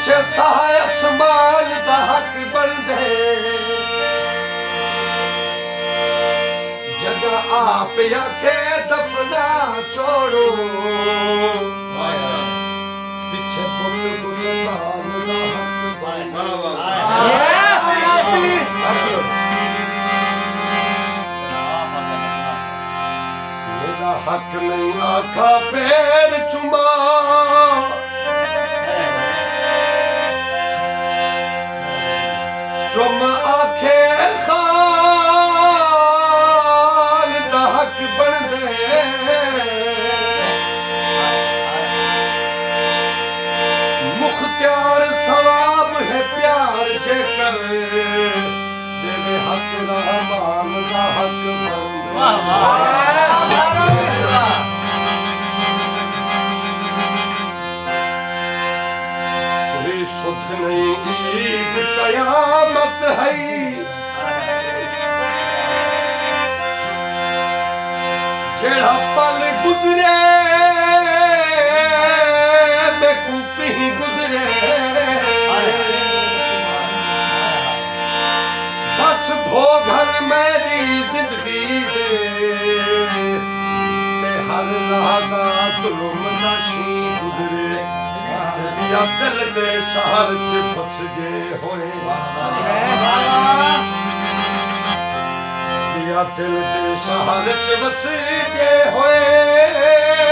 पिछे सहाय असमान दा हक बन दे जदा आप आखे दफना छोड़ो पिछे पुत गुस्तान दा हक मेरा हक नहीं आखा पैर चुमा चुम आखे खान दा हक बन दे मुख्तियार सवाब है प्यार जेकर देवे हक रहमान दा हक बन दे सुध नहीं ईद कयामत है जेड़ा पल गुजरे बेकूफी गुजरे बस भोगन मेरी जिंदगी दे ते हर लहजा जुल्म नशी गुजरे या दिल दे शहर च फस गए होए या दिल दे शहर च फस गए होए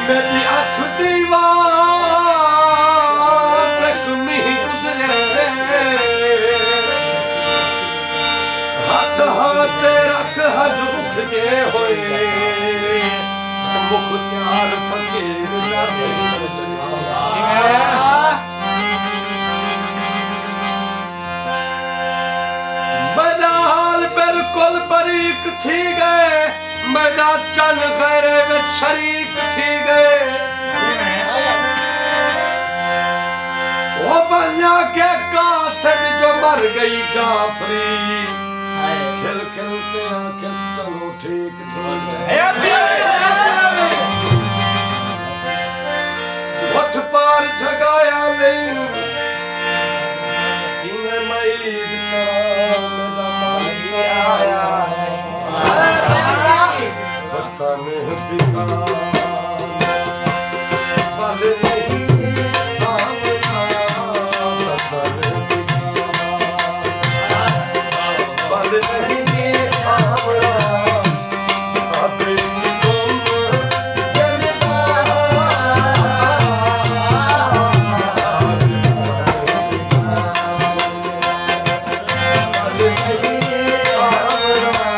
मेरी अख दीवार तक में गुजरे हाथ हाथ रख हज उख दे होए मुख्तियार फकीर दा मेरा हाल बिल्कुल बरीक थी गए मेरा चल गए में शरीक थी गए वो बना के कासद जो मर गई जाफरी खिल खिलते आंखें चलो ठीक थी उठ पार जगाया नहीं कि मैं मईद मेरा मालिक आया वतन बिका वाले नहीं आमना वतन बिका वाले नहीं आमना आते तुम जलवा वाले नहीं आमना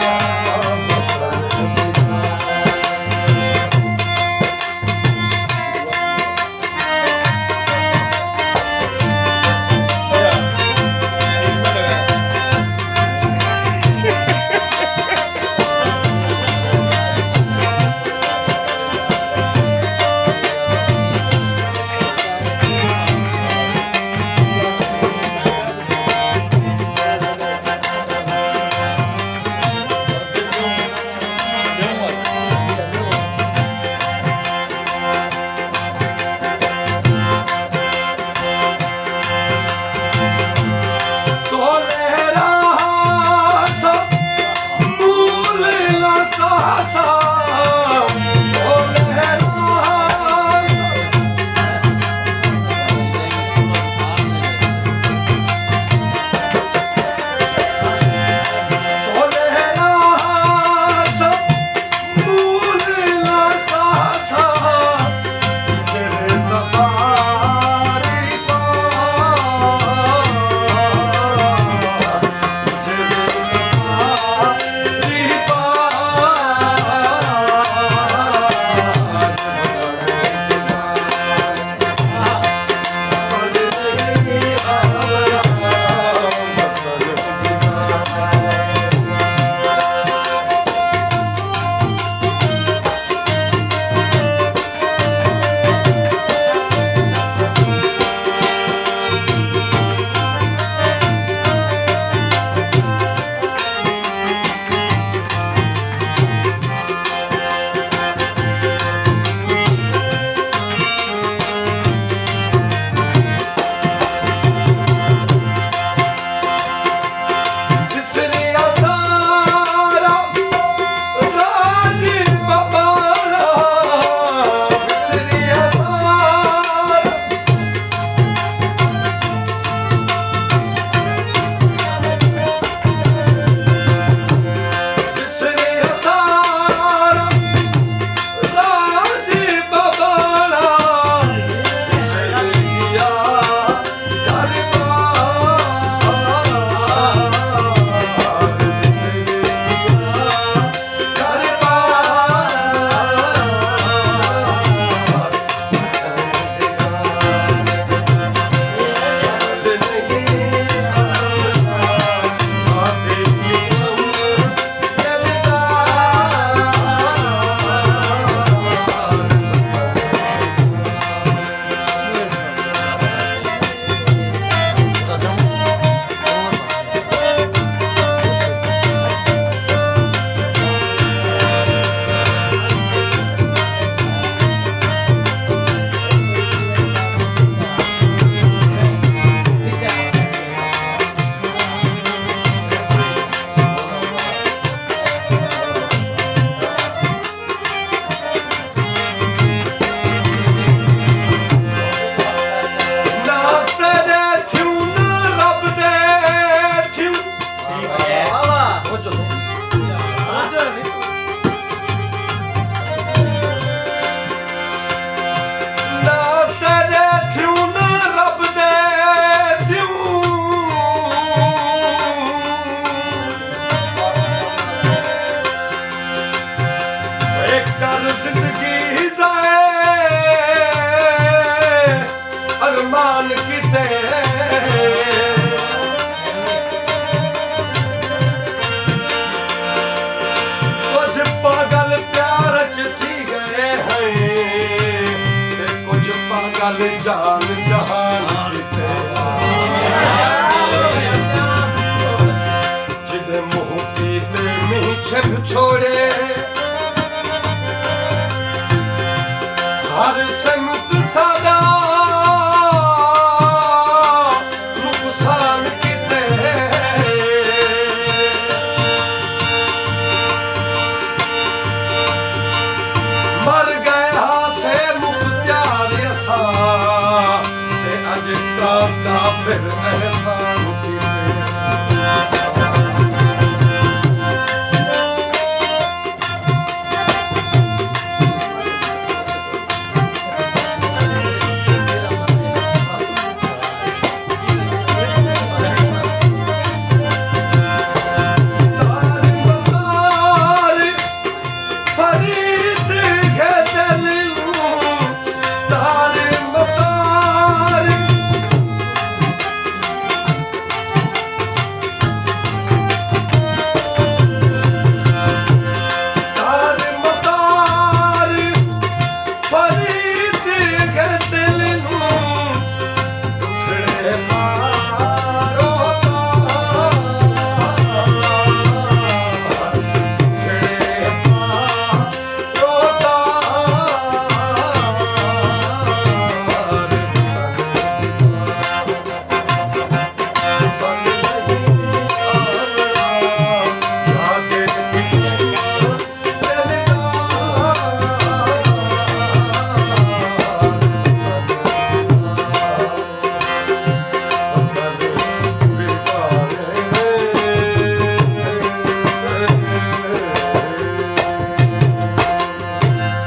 गल जान जहान जिदे मुंह कीते मीठे छोड़े हर से